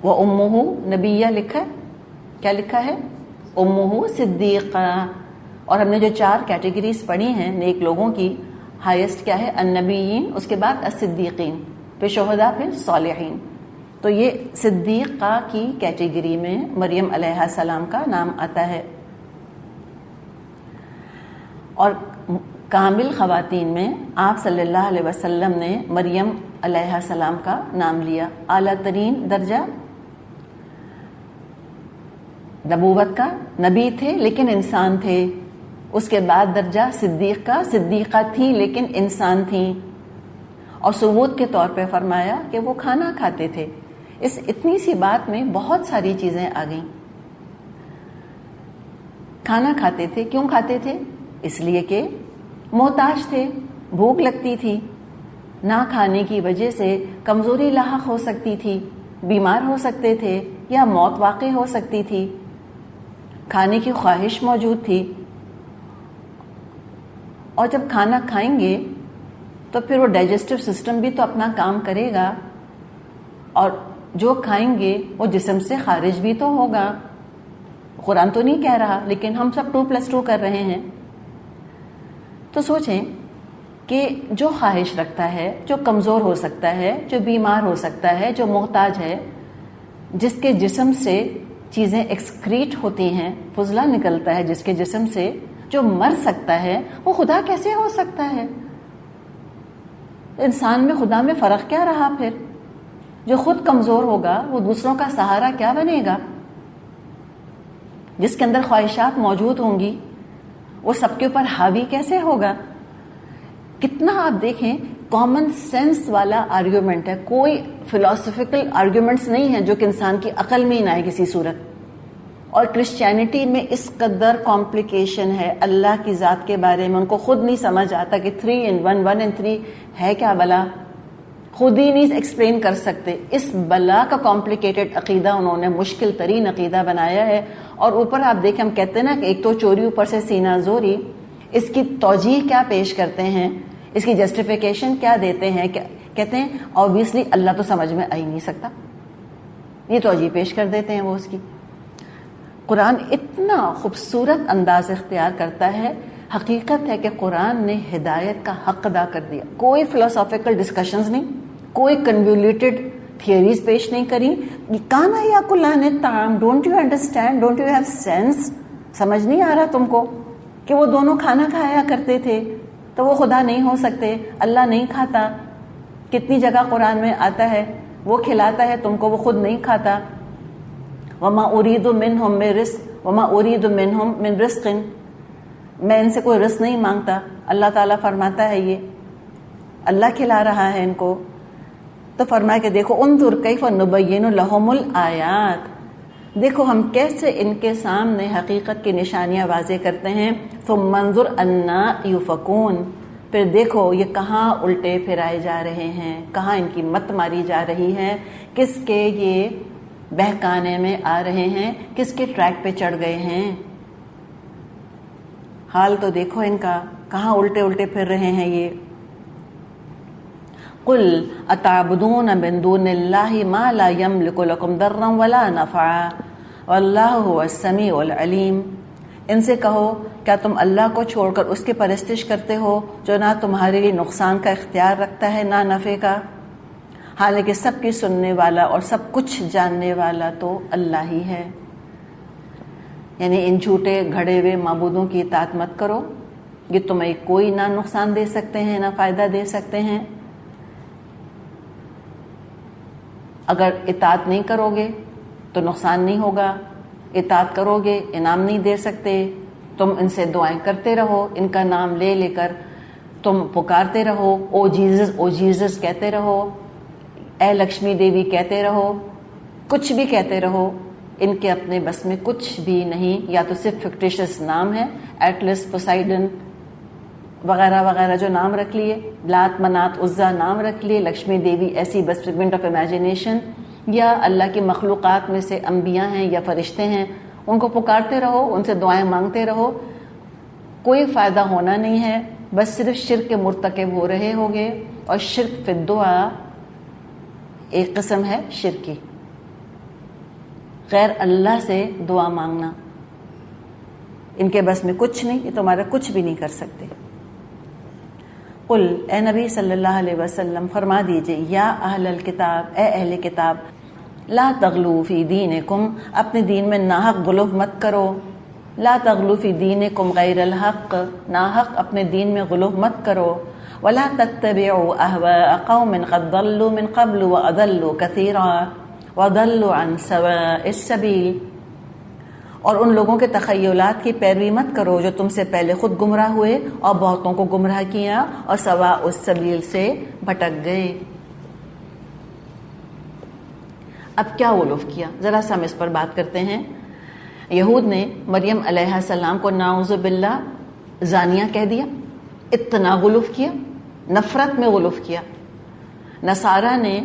وہ امہ نبیہ لکھا ہے. کیا لکھا ہے؟ امہ صدیقہ. اور ہم نے جو 4 کیٹیگریز پڑھی ہیں نیک لوگوں کی, ہائیسٹ کیا ہے؟ النبیین, اس کے بعد الصدیقین, پھر شہداء, پھر صالحین. تو یہ صدیقہ کی کیٹیگری میں مریم علیہ السلام کا نام آتا ہے. اور کامل خواتین میں آپ صلی اللہ علیہ وسلم نے مریم علیہ السلام کا نام لیا. اعلیٰ ترین درجہ نبوت کا, نبی تھے لیکن انسان تھے. اس کے بعد درجہ صدیق کا, صدیقہ تھی لیکن انسان تھیں. اور ثبوت کے طور پہ فرمایا کہ وہ کھانا کھاتے تھے. اس اتنی سی بات میں بہت ساری چیزیں آ گئیں. کھانا کھاتے تھے, کیوں کھاتے تھے؟ اس لیے کہ محتاج تھے, بھوک لگتی تھی, نہ کھانے کی وجہ سے کمزوری لاحق ہو سکتی تھی, بیمار ہو سکتے تھے یا موت واقع ہو سکتی تھی. کھانے کی خواہش موجود تھی. اور جب کھانا کھائیں گے تو پھر وہ ڈائجسٹو سسٹم بھی تو اپنا کام کرے گا, اور جو کھائیں گے وہ جسم سے خارج بھی تو ہوگا. قرآن تو نہیں کہہ رہا, لیکن ہم سب 2+2 کر رہے ہیں. تو سوچیں کہ جو خواہش رکھتا ہے, جو کمزور ہو سکتا ہے, جو بیمار ہو سکتا ہے, جو محتاج ہے, جس کے جسم سے چیزیں ایکسکریٹ ہوتی ہیں, فضلہ نکلتا ہے جس کے جسم سے, جو مر سکتا ہے, وہ خدا کیسے ہو سکتا ہے؟ انسان میں خدا میں فرق کیا رہا پھر؟ جو خود کمزور ہوگا وہ دوسروں کا سہارا کیا بنے گا؟ جس کے اندر خواہشات موجود ہوں گی وہ سب کے اوپر حاوی کیسے ہوگا؟ کتنا آپ دیکھیں کامن سینس والا آرگیومنٹ ہے, کوئی فلاسفیکل آرگیومنٹس نہیں ہیں جو کہ انسان کی عقل میں ہی نہ آئے کسی صورت. اور کرسچینٹی میں اس قدر کمپلیکیشن ہے اللہ کی ذات کے بارے میں, ان کو خود نہیں سمجھ آتا کہ 3 in 1 1 in 3 ہے کیا بلا, خود ہی نہیں ایکسپلین کر سکتے. اس بلا کا کمپلیکیٹڈ عقیدہ انہوں نے مشکل ترین عقیدہ بنایا ہے. اور اوپر آپ دیکھیں, ہم کہتے ہیں نا کہ ایک تو چوری اوپر سے سینہ زوری, اس کی توجیہ کیا پیش کرتے ہیں, اس کی جسٹیفیکیشن کیا دیتے ہیں, کہتے ہیں آبویسلی اللہ تو سمجھ میں آ ہی نہیں سکتا, یہ توجیہ پیش کر دیتے ہیں وہ اس کی. قرآن اتنا خوبصورت انداز اختیار کرتا ہے. حقیقت ہے کہ قرآن نے ہدایت کا حق ادا کر دیا. کوئی فلسافیکل ڈسکشنز نہیں, کوئی کنولیوٹیڈ تھیوریز پیش نہیں کریں. کانا یاکلان الطعام, don't you understand, don't you have sense, سمجھ نہیں آ رہا تم کو کہ وہ دونوں کھانا کھایا کرتے تھے, تو وہ خدا نہیں ہو سکتے. اللہ نہیں کھاتا, کتنی جگہ قرآن میں آتا ہے وہ کھلاتا ہے تم کو, وہ خود نہیں کھاتا. وما اريد منهم من رزق وما اريد منهم من رزق, میں ان سے کوئی رزق نہیں مانگتا. اللہ تعالیٰ فرماتا ہے یہ اللہ کھلا رہا ہے ان کو. تو فرمایا کہ دیکھو انظر کیف نبین لهم الآیات, دیکھو ہم کیسے ان کے سامنے حقیقت کی نشانیاں واضح کرتے ہیں. ثم انظر انا یؤفکون, پھر دیکھو یہ کہاں الٹے پھرائے جا رہے ہیں, کہاں ان کی مت ماری جا رہی ہے, کس کے یہ بہکانے میں آ رہے ہیں, کس کے ٹریک پہ چڑھ گئے ہیں. حال تو دیکھو ان کا, کہاں الٹے الٹے پھر رہے ہیں یہ. قل اتعبدون من دون اللہ ما لا یملک لکم ضرا ولا نفعا واللہ هو السمیع العلیم. ان سے کہو کیا تم اللہ کو چھوڑ کر اس کی پرستش کرتے ہو جو نہ تمہارے لیے نقصان کا اختیار رکھتا ہے نہ نفع کا, حالانکہ سب کی سننے والا اور سب کچھ جاننے والا تو اللہ ہی ہے. یعنی ان جھوٹے گھڑے ہوئے معبودوں کی اطاعت مت کرو, یہ تمہیں کوئی نہ نقصان دے سکتے ہیں نہ فائدہ دے سکتے ہیں. اگر اطاعت نہیں کرو گے تو نقصان نہیں ہوگا, اطاعت کرو گے انعام نہیں دے سکتے. تم ان سے دعائیں کرتے رہو, ان کا نام لے لے کر تم پکارتے رہو, او جیزس او جیزس کہتے رہو, اے لکشمی دیوی کہتے رہو, کچھ بھی کہتے رہو, ان کے اپنے بس میں کچھ بھی نہیں. یا تو صرف فکٹیشس نام ہے, ایٹلس پوسائیڈن وغیرہ وغیرہ جو نام رکھ لیے, لات منات عزا نام رکھ لیے, لکشمی دیوی ایسی بس فگمنٹ آف امیجنیشن, یا اللہ کی مخلوقات میں سے انبیاء ہیں یا فرشتے ہیں, ان کو پکارتے رہو, ان سے دعائیں مانگتے رہو, کوئی فائدہ ہونا نہیں ہے, بس صرف شرک کے مرتکب ہو رہے ہوگے. اور شرک فی الدعا ایک قسم ہے شرک کی, غیر اللہ سے دعا مانگنا. ان کے بس میں کچھ نہیں, یہ تمہارا کچھ بھی نہیں کر سکتے. قل, اے نبی صلی اللہ علیہ وسلم فرما دیجئے, یا اہل الکتاب, اے اہل کتاب, لا تغلو فی دینکم, اپنے دین میں ناحق غلو مت کرو. لا تغلو فی دینکم غیر الحق, ناحق اپنے دین میں غلو مت کرو. ولا تتبعوا اهواء قوم قد ضلوا من قبل واضلوا كثيرا وضلوا عن سواء السبيل, اور ان لوگوں کے تخیلات کی پیروی مت کرو جو تم سے پہلے خود گمراہ ہوئے اور بہتوں کو گمراہ کیا اور سواء السبیل سے بھٹک گئے. اب کیا غلوف کیا, ذرا سا ہم اس پر بات کرتے ہیں. یہود نے مریم علیہ السلام کو نعوذ باللہ زانیہ کہہ دیا, اتنا غلوف کیا, نفرت میں غلوف کیا. نصارہ نے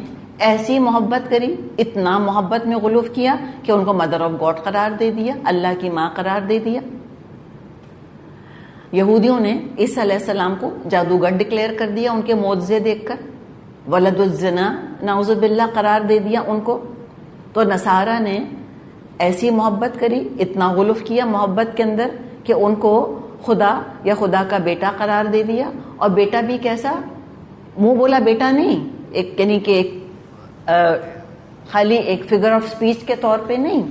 ایسی محبت کری, اتنا محبت میں غلوف کیا کہ ان کو مدر آف گاڈ قرار دے دیا, اللہ کی ماں قرار دے دیا. یہودیوں نے عیسیٰ علیہ السلام کو جادوگر ڈکلیئر کر دیا ان کے معجزے دیکھ کر, ولد الزنا نعوذ باللہ قرار دے دیا ان کو. تو نصارہ نے ایسی محبت کری, اتنا غلوف کیا محبت کے اندر کہ ان کو خدا یا خدا کا بیٹا قرار دے دیا. اور بیٹا بھی کیسا, منہ بولا بیٹا نہیں, ایک یعنی کہ ایک خالی ایک فگر آف سپیچ کے طور پہ نہیں,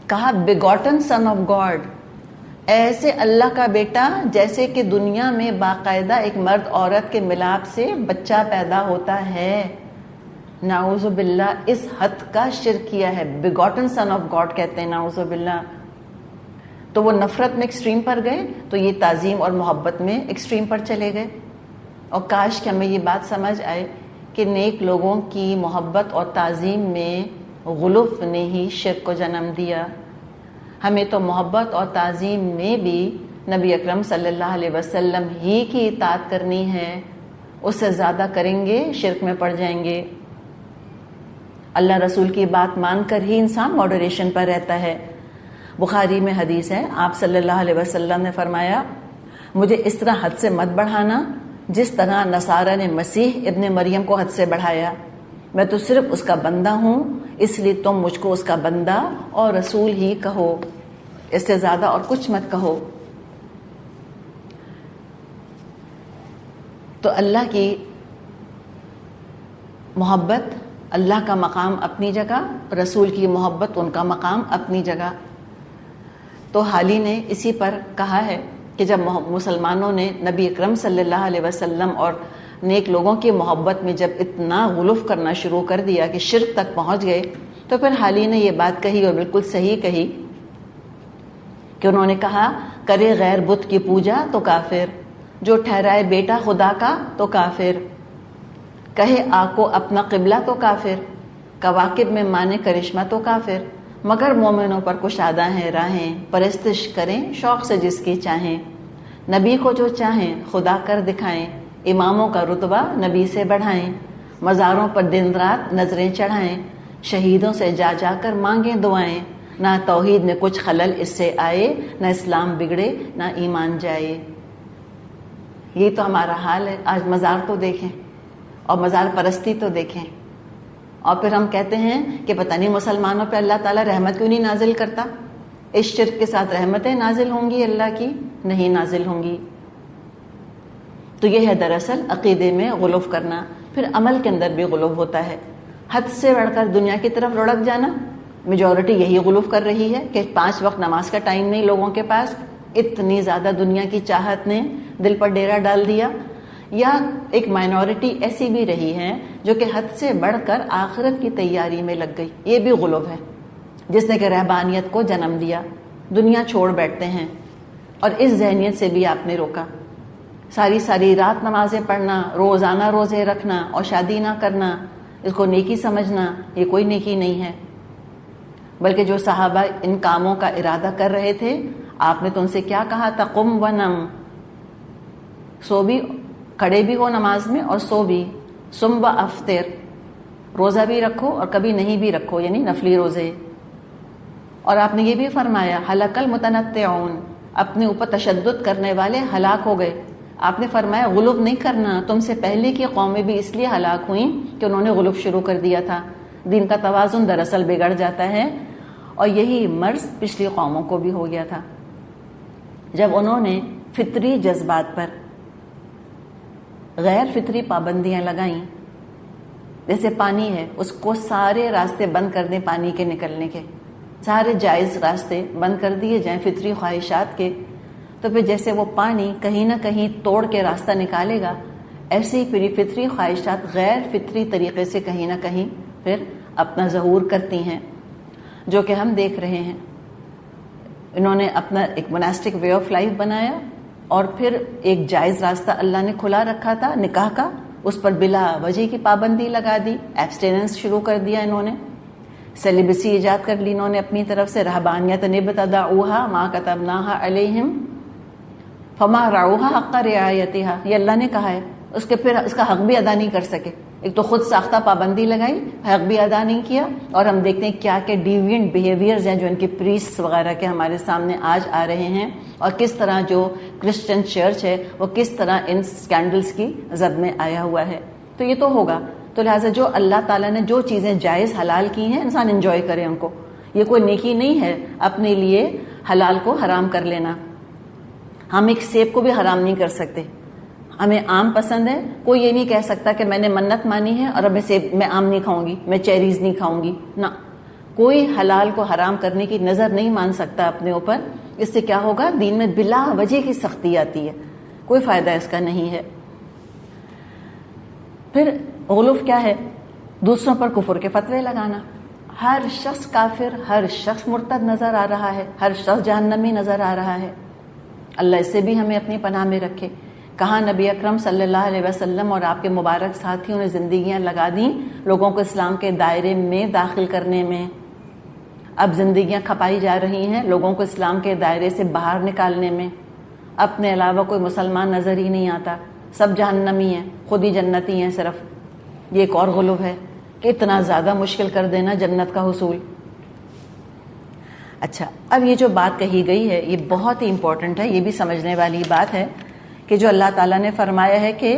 کہا بیگوٹن سن آف گاڈ, ایسے اللہ کا بیٹا جیسے کہ دنیا میں باقاعدہ ایک مرد عورت کے ملاپ سے بچہ پیدا ہوتا ہے. نعوذ باللہ اس حد کا شرک کیا ہے, بیگوٹن سن آف گاڈ کہتے ہیں نعوذ باللہ. تو وہ نفرت میں ایکسٹریم پر گئے, تو یہ تعظیم اور محبت میں ایکسٹریم پر چلے گئے. اور کاش کہ ہمیں یہ بات سمجھ آئے کہ نیک لوگوں کی محبت اور تعظیم میں غلوف نے ہی شرک کو جنم دیا. ہمیں تو محبت اور تعظیم میں بھی نبی اکرم صلی اللہ علیہ وسلم ہی کی اطاعت کرنی ہے, اس سے زیادہ کریں گے شرک میں پڑ جائیں گے. اللہ رسول کی بات مان کر ہی انسان ماڈریشن پر رہتا ہے. بخاری میں حدیث ہے, آپ صلی اللہ علیہ وسلم نے فرمایا, مجھے اس طرح حد سے مت بڑھانا جس طرح نصارہ نے مسیح ابن مریم کو حد سے بڑھایا. میں تو صرف اس کا بندہ ہوں, اس لیے تم مجھ کو اس کا بندہ اور رسول ہی کہو, اس سے زیادہ اور کچھ مت کہو. تو اللہ کی محبت, اللہ کا مقام اپنی جگہ، رسول کی محبت ان کا مقام اپنی جگہ۔ تو حالی نے اسی پر کہا ہے کہ جب مسلمانوں نے نبی اکرم صلی اللہ علیہ وسلم اور نیک لوگوں کی محبت میں جب اتنا غلف کرنا شروع کر دیا کہ شرک تک پہنچ گئے، تو پھر حالی نے یہ بات کہی اور بالکل صحیح کہی کہ انہوں نے کہا کرے غیر بت کی پوجا تو کافر، جو ٹھہرائے بیٹا خدا کا تو کافر، کہے آگ کو اپنا قبلہ تو کافر، کواکب میں مانے کرشمہ تو کافر، مگر مومنوں پر کشادہ ہیں راہیں، پرستش کریں شوق سے جس کی چاہیں، نبی کو جو چاہیں خدا کر دکھائیں، اماموں کا رتبہ نبی سے بڑھائیں، مزاروں پر دن رات نظریں چڑھائیں، شہیدوں سے جا جا کر مانگیں دعائیں، نہ توحید میں کچھ خلل اس سے آئے، نہ اسلام بگڑے نہ ایمان جائے۔ یہ تو ہمارا حال ہے آج۔ مزار تو دیکھیں اور مزار پرستی تو دیکھیں، اور پھر ہم کہتے ہیں کہ پتہ نہیں مسلمانوں پہ اللہ تعالیٰ رحمت کیوں نہیں نازل کرتا۔ اس شرک کے ساتھ رحمتیں نازل ہوں گی اللہ کی؟ نہیں نازل ہوں گی۔ تو یہ ہے دراصل عقیدے میں غلوف کرنا۔ پھر عمل کے اندر بھی غلوف ہوتا ہے، حد سے بڑھ کر دنیا کی طرف لڑک جانا۔ میجورٹی یہی غلوف کر رہی ہے کہ 5 وقت نماز کا ٹائم نہیں لوگوں کے پاس، اتنی زیادہ دنیا کی چاہت نے دل پر ڈیرا ڈال دیا۔ یا ایک مائنورٹی ایسی بھی رہی ہے جو کہ حد سے بڑھ کر آخرت کی تیاری میں لگ گئی، یہ بھی غلوف ہے، جس نے کہ رہبانیت کو جنم دیا، دنیا چھوڑ بیٹھتے ہیں۔ اور اس ذہنیت سے بھی آپ نے روکا۔ ساری ساری رات نمازیں پڑھنا، روزانہ روزے رکھنا اور شادی نہ کرنا، اس کو نیکی سمجھنا، یہ کوئی نیکی نہیں ہے۔ بلکہ جو صحابہ ان کاموں کا ارادہ کر رہے تھے، آپ نے تو ان سے کیا کہا تھا؟ قم ونم، سو بھی، کھڑے بھی ہو نماز میں اور سو بھی، سم و افطر، روزہ بھی رکھو اور کبھی نہیں بھی رکھو، یعنی نفلی روزے۔ اور آپ نے یہ بھی فرمایا ہلک المتنطعون، اپنے اوپر تشدد کرنے والے ہلاک ہو گئے۔ آپ نے فرمایا غلوف نہیں کرنا، تم سے پہلے کی قومیں بھی اس لیے ہلاک ہوئیں کہ انہوں نے غلوف شروع کر دیا تھا۔ دین کا توازن دراصل بگڑ جاتا ہے، اور یہی مرض پچھلی قوموں کو بھی ہو گیا تھا جب انہوں نے فطری جذبات پر غیر فطری پابندیاں لگائیں۔ جیسے پانی ہے، اس کو سارے راستے بند کر دیں، پانی کے نکلنے کے سارے جائز راستے بند کر دیے جائیں فطری خواہشات کے، تو پھر جیسے وہ پانی کہیں نہ کہیں توڑ کے راستہ نکالے گا، ایسے ہی پھر فطری خواہشات غیر فطری طریقے سے کہیں نہ کہیں پھر اپنا ظہور کرتی ہیں، جو کہ ہم دیکھ رہے ہیں۔ انہوں نے اپنا ایک مناسٹک وے آف لائف بنایا، اور پھر ایک جائز راستہ اللہ نے کھلا رکھا تھا نکاح کا، اس پر بلا وجہ کی پابندی لگا دی، ایبسٹیننس شروع کر دیا انہوں نے، سیلیبسی ایجاد کر لی انہوں نے اپنی طرف سے، رہبانیت ابتدعوها ما كتبناها علیہم فما رعوها حق رعایتها، یہ اللہ نے کہا ہے، اس کے پھر اس کا حق بھی ادا نہیں کر سکے۔ ایک تو خود ساختہ پابندی لگائی، حق بھی ادا نہیں کیا، اور ہم دیکھتے ہیں کیا کہ ڈیوینٹ بیہیویئرز ہیں جو ان کے پریسٹ وغیرہ کے ہمارے سامنے آج آ رہے ہیں، اور کس طرح جو کرسچن چرچ ہے وہ کس طرح ان سکینڈلز کی زد میں آیا ہوا ہے۔ تو یہ تو ہوگا، تو لہٰذا جو اللہ تعالیٰ نے جو چیزیں جائز حلال کی ہیں، انسان انجوائے کرے ان کو۔ یہ کوئی نیکی نہیں ہے اپنے لیے حلال کو حرام کر لینا۔ ہم ایک سیب کو بھی حرام نہیں کر سکتے، ہمیں آم پسند ہے، کوئی یہ نہیں کہہ سکتا کہ میں نے منت مانی ہے اور اب میں آم نہیں کھاؤں گی، میں چیریز نہیں کھاؤں گی، نہ، کوئی حلال کو حرام کرنے کی نظر نہیں مان سکتا اپنے اوپر۔ اس سے کیا ہوگا؟ دین میں بلا وجہ کی سختی آتی ہے، کوئی فائدہ اس کا نہیں ہے۔ پھر غلوف کیا ہے؟ دوسروں پر کفر کے فتوے لگانا۔ ہر شخص کافر، ہر شخص مرتد نظر آ رہا ہے، ہر شخص جہنمی نظر آ رہا ہے۔ اللہ اس سے بھی ہمیں اپنی پناہ میں رکھے۔ کہاں نبی اکرم صلی اللہ علیہ وسلم اور آپ کے مبارک ساتھیوں نے زندگیاں لگا دیں لوگوں کو اسلام کے دائرے میں داخل کرنے میں، اب زندگیاں کھپائی جا رہی ہیں لوگوں کو اسلام کے دائرے سے باہر نکالنے میں۔ اپنے علاوہ کوئی مسلمان نظر ہی نہیں آتا، سب جہنمی ہیں، خود ہی جنتی ہیں صرف۔ یہ ایک اور غلوف ہے کہ اتنا زیادہ مشکل کر دینا جنت کا حصول۔ اچھا، اب یہ جو بات کہی گئی ہے یہ بہت ہی امپورٹنٹ ہے، یہ بھی سمجھنے والی بات ہے کہ جو اللہ تعالیٰ نے فرمایا ہے کہ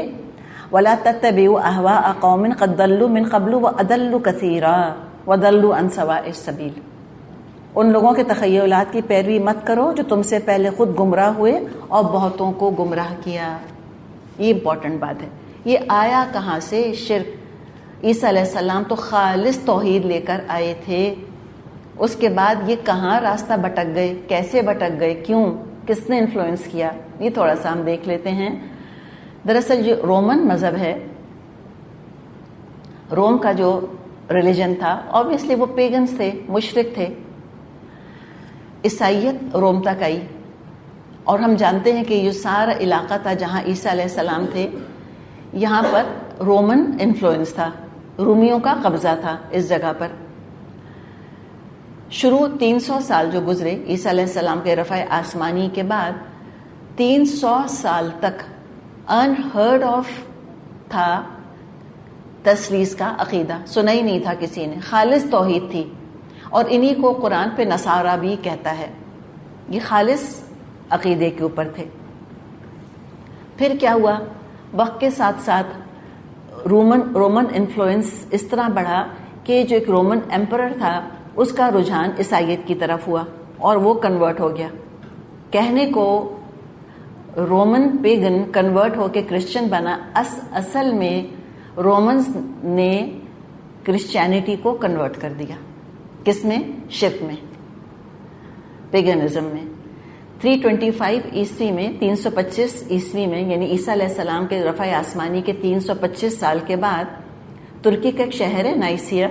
وَلَا تَتَّبِعُوا أَهْوَاءَ قَوْمٍ قَدْ ضَلُّوا مِنْ قَبْلُ وَأَضَلُّوا كَثِيرًا وَضَلُّوا عَنْ سَوَاءِ السَّبِيلِ، ان لوگوں کے تخیلات کی پیروی مت کرو جو تم سے پہلے خود گمراہ ہوئے اور بہتوں کو گمراہ کیا۔ یہ امپورٹنٹ بات ہے۔ یہ آیا کہاں سے؟ شرک، عیسیٰ علیہ السلام تو خالص توحید لے کر آئے تھے. اس کے بعد یہ کہاں راستہ بھٹک گئے, کیسے بھٹک گئے, کیوں, کس نے انفلوئنس کیا, یہ تھوڑا سا ہم دیکھ لیتے ہیں. دراصل جو رومن مذہب ہے, روم کا جو ریلیجن تھا, obviously وہ پیگنز تھے, مشرک تھے. عیسائیت روم تک آئی, اور ہم جانتے ہیں کہ یہ سارا علاقہ تھا جہاں عیسیٰ علیہ السلام تھے, یہاں پر رومن انفلوئنس تھا, رومیوں کا قبضہ تھا اس جگہ پر. شروع 300 سال جو گزرے عیسیٰ علیہ السلام کے رفع آسمانی کے بعد, 300 سال تک انہرڈ آف تھا تثلیث کا عقیدہ, سنا ہی نہیں تھا کسی نے, خالص توحید تھی. اور انہی کو قرآن پہ نصارہ بھی کہتا ہے, یہ خالص عقیدے کے اوپر تھے. پھر کیا ہوا, وقت کے ساتھ ساتھ رومن انفلوئنس اس طرح بڑھا کہ جو ایک رومن ایمپرر تھا اس کا رجحان عیسائیت کی طرف ہوا اور وہ کنورٹ ہو گیا. کہنے کو رومن پیگن کنورٹ ہو کے کرسچن بنا, اصل میں رومنز نے کرسچینٹی کو کنورٹ کر دیا. کس میں؟ شرک میں, پیگنزم میں. 325 عیسوی میں, 325 عیسوی میں, یعنی عیسیٰ علیہ السلام کے رفع آسمانی کے 325 سال کے بعد, ترکی کا ایک شہر ہے نائسیہ,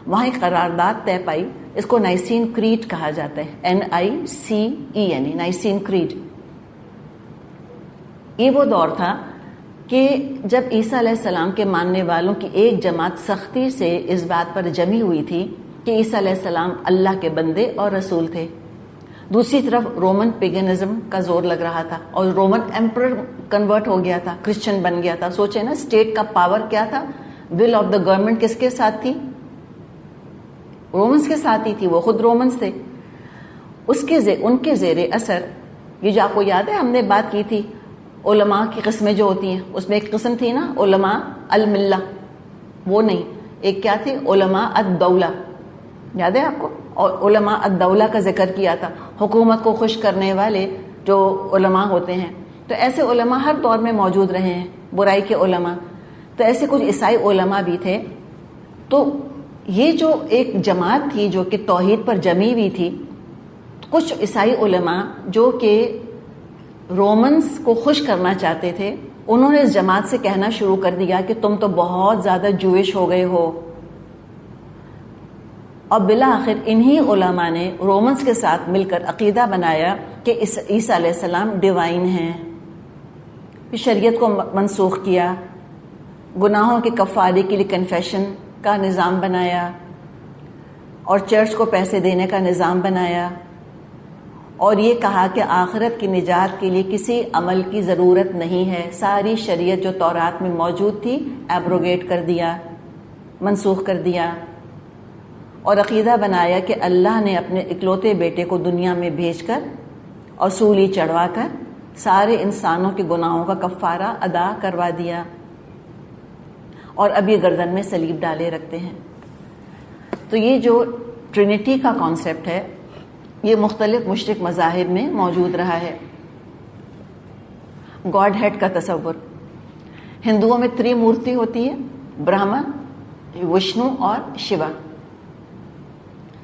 وہاں ایک قرارداد طے پائی. اس کو نائسین کریڈ کہا جاتا ہے, NICE, نائسین کریڈ. یہ وہ دور تھا کہ جب عیسیٰ علیہ السلام کے ماننے والوں کی ایک جماعت سختی سے اس بات پر جمی ہوئی تھی کہ عیسیٰ علیہ السلام اللہ کے بندے اور رسول تھے. دوسری طرف رومن پیگنزم کا زور لگ رہا تھا اور رومن ایمپرر کنورٹ ہو گیا تھا, کرسچن بن گیا تھا. سوچے نا, اسٹیٹ کا پاور کیا تھا, ول آف دا گورنمنٹ کس کے ساتھ تھی؟ رومنس کے ساتھ ہی تھی, وہ خود رومنس تھے. ان کے زیر اثر, یہ جو آپ کو یاد ہے ہم نے بات کی تھی علماء کی قسمیں جو ہوتی ہیں, اس میں ایک قسم تھی نا علماء الملہ, وہ نہیں, ایک کیا تھی, علماء الدولہ, یاد ہے آپ کو؟ اور علماء الدولہ کا ذکر کیا تھا, حکومت کو خوش کرنے والے جو علماء ہوتے ہیں. تو ایسے علماء ہر دور میں موجود رہے ہیں, برائی کے علماء. تو ایسے کچھ عیسائی علماء بھی تھے. تو یہ جو ایک جماعت تھی جو کہ توحید پر جمی ہوئی تھی, کچھ عیسائی علماء جو کہ رومنز کو خوش کرنا چاہتے تھے, انہوں نے اس جماعت سے کہنا شروع کر دیا کہ تم تو بہت زیادہ جوئش ہو گئے ہو. اور بالآخر انہی علماء نے رومنز کے ساتھ مل کر عقیدہ بنایا کہ عیسیٰ علیہ السلام ڈیوائن ہیں. پھر شریعت کو منسوخ کیا, گناہوں کے کفارے کے لیے کنفیشن کا نظام بنایا, اور چرچ کو پیسے دینے کا نظام بنایا, اور یہ کہا کہ آخرت کی نجات کے لیے کسی عمل کی ضرورت نہیں ہے. ساری شریعت جو تورات میں موجود تھی ایبروگیٹ کر دیا, منسوخ کر دیا, اور عقیدہ بنایا کہ اللہ نے اپنے اکلوتے بیٹے کو دنیا میں بھیج کر اور سولی چڑھوا کر سارے انسانوں کے گناہوں کا کفارہ ادا کروا دیا, اور اب یہ گردن میں صلیب ڈالے رکھتے ہیں. تو یہ جو ٹرینٹی کا کانسیپٹ ہے یہ مختلف مشرک مذاہب میں موجود رہا ہے. گاڈ ہیڈ کا تصور, ہندوؤں میں تری مورتی ہوتی ہے, برہما, وشنو اور شیوا.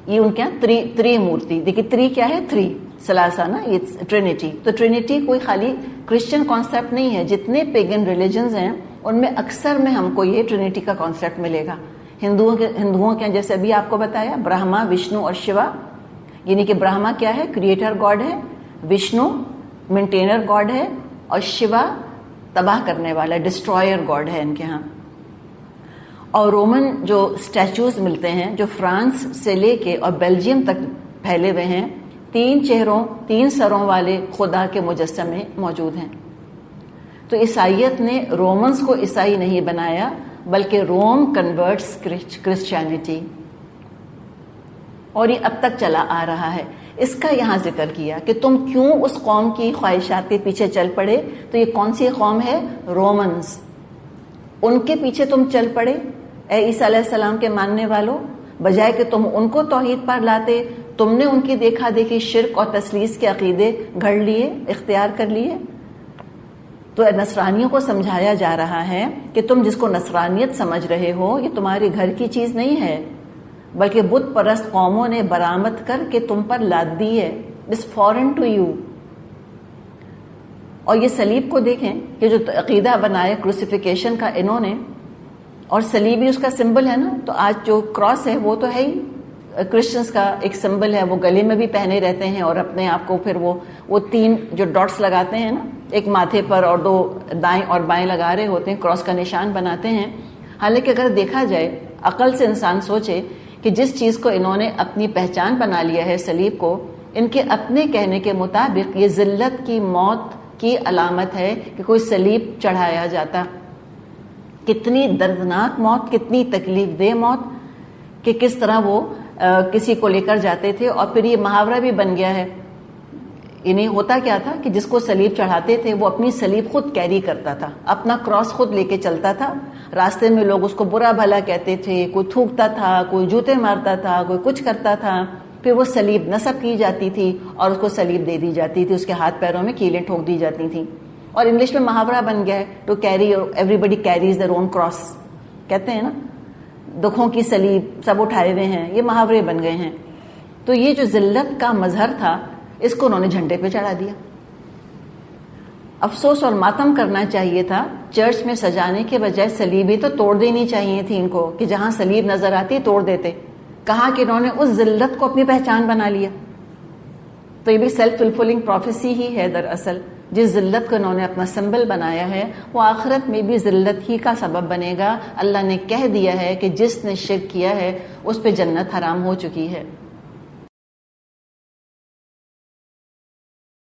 یہ ان کے یہاں تری مورتی. دیکھیے تری کیا ہے, تھری ثلاثہ نا, یہ ٹرینٹی. تو ٹرینٹی کوئی خالی کرسچن کانسیپٹ نہیں ہے, جتنے پیگن ریلیجنز ہیں ان میں اکثر میں ہم کو یہ ٹرینٹی کا کانسیپٹ ملے گا. ہندوؤں کے جیسے ابھی آپ کو بتایا, برہما, وشنو اور شیوا. یعنی کہ برہما کیا ہے, کریٹر گاڈ ہے, وشنو مینٹینر گاڈ ہے, اور شیوا تباہ کرنے والا, ڈسٹرائر گاڈ ہے ان کے ہاں. اور رومن جو اسٹیچوز ملتے ہیں جو فرانس سے لے کے اور بیلجیم تک پھیلے ہوئے ہیں, 3 چہروں 3 سروں والے خدا کے مجسمے موجود ہیں. تو عیسائیت نے رومنز کو عیسائی نہیں بنایا بلکہ روم کنورٹس کرسچینٹی, اور یہ اب تک چلا آ رہا ہے. اس کا یہاں ذکر کیا کہ تم کیوں اس قوم کی خواہشات کے پیچھے چل پڑے. تو یہ کون سی قوم ہے؟ رومنز. ان کے پیچھے تم چل پڑے اے عیسیٰ علیہ السلام کے ماننے والوں, بجائے کہ تم ان کو توحید پر لاتے. تم نے ان کی دیکھا دیکھی شرک اور تثلیث کے عقیدے گھڑ لیے, اختیار کر لیے. تو نصرانیوں کو سمجھایا جا رہا ہے کہ تم جس کو نصرانیت سمجھ رہے ہو یہ تمہارے گھر کی چیز نہیں ہے، بلکہ بت پرست قوموں نے برآمد کر کے تم پر لاد دی ہے، اٹس فارن ٹو یو۔ اور یہ صلیب کو دیکھیں کہ جو عقیدہ بنایا کروسیفیکیشن کا انہوں نے، اور صلیب ہی اس کا سمبل ہے نا، تو آج جو کراس ہے وہ تو ہے ہی کرسچنس کا ایک سمبل ہے، وہ گلے میں بھی پہنے رہتے ہیں اور اپنے آپ کو پھر وہ 3 جو ڈاٹس لگاتے ہیں نا، ایک ماتھے پر اور 2 دائیں اور بائیں لگا رہے ہوتے ہیں، کراس کا نشان بناتے ہیں۔ حالانکہ اگر دیکھا جائے، عقل سے انسان سوچے کہ جس چیز کو انہوں نے اپنی پہچان بنا لیا ہے صلیب کو، ان کے اپنے کہنے کے مطابق یہ ذلت کی موت کی علامت ہے کہ کوئی صلیب چڑھایا جاتا۔ کتنی دردناک موت، کتنی تکلیف دہ موت، کہ کس طرح وہ کسی کو لے کر جاتے تھے، اور پھر یہ محاورہ بھی بن گیا ہے۔ انہیں ہوتا کیا تھا کہ جس کو صلیب چڑھاتے تھے وہ اپنی صلیب خود کیری کرتا تھا، اپنا کراس خود لے کے چلتا تھا، راستے میں لوگ اس کو برا بھلا کہتے تھے، کوئی تھوکتا تھا، کوئی جوتے مارتا تھا، کوئی کچھ کرتا تھا، پھر وہ صلیب نصب کی جاتی تھی اور اس کو صلیب دے دی جاتی تھی، اس کے ہاتھ پیروں میں کیلیں ٹھوک دی جاتی تھیں، اور انگلش میں محاورہ بن گیا ہے to carry, everybody carries their own cross, کہتے ہیں نا، دکھوں کی صلیب سب اٹھائے ہوئے ہیں، یہ محاورے بن گئے ہیں۔ تو یہ جو ذلت کا مظہر تھا اس کو انہوں نے جھنڈے پہ چڑھا دیا۔ افسوس اور ماتم کرنا چاہیے تھا، چرچ میں سجانے کے بجائے صلیبیں تو توڑ دینی چاہیے تھی ان کو، کہ جہاں صلیب نظر آتی توڑ دیتے۔ کہا کہ انہوں نے اس ذلت کو اپنی پہچان بنا لیا۔ تو یہ بھی سیلف فلفلنگ پروفیسی ہی ہے دراصل، جس ذلت کو انہوں نے اپنا سمبل بنایا ہے وہ آخرت میں بھی ذلت ہی کا سبب بنے گا۔ اللہ نے کہہ دیا ہے کہ جس نے شرک کیا ہے اس پہ جنت حرام ہو چکی ہے۔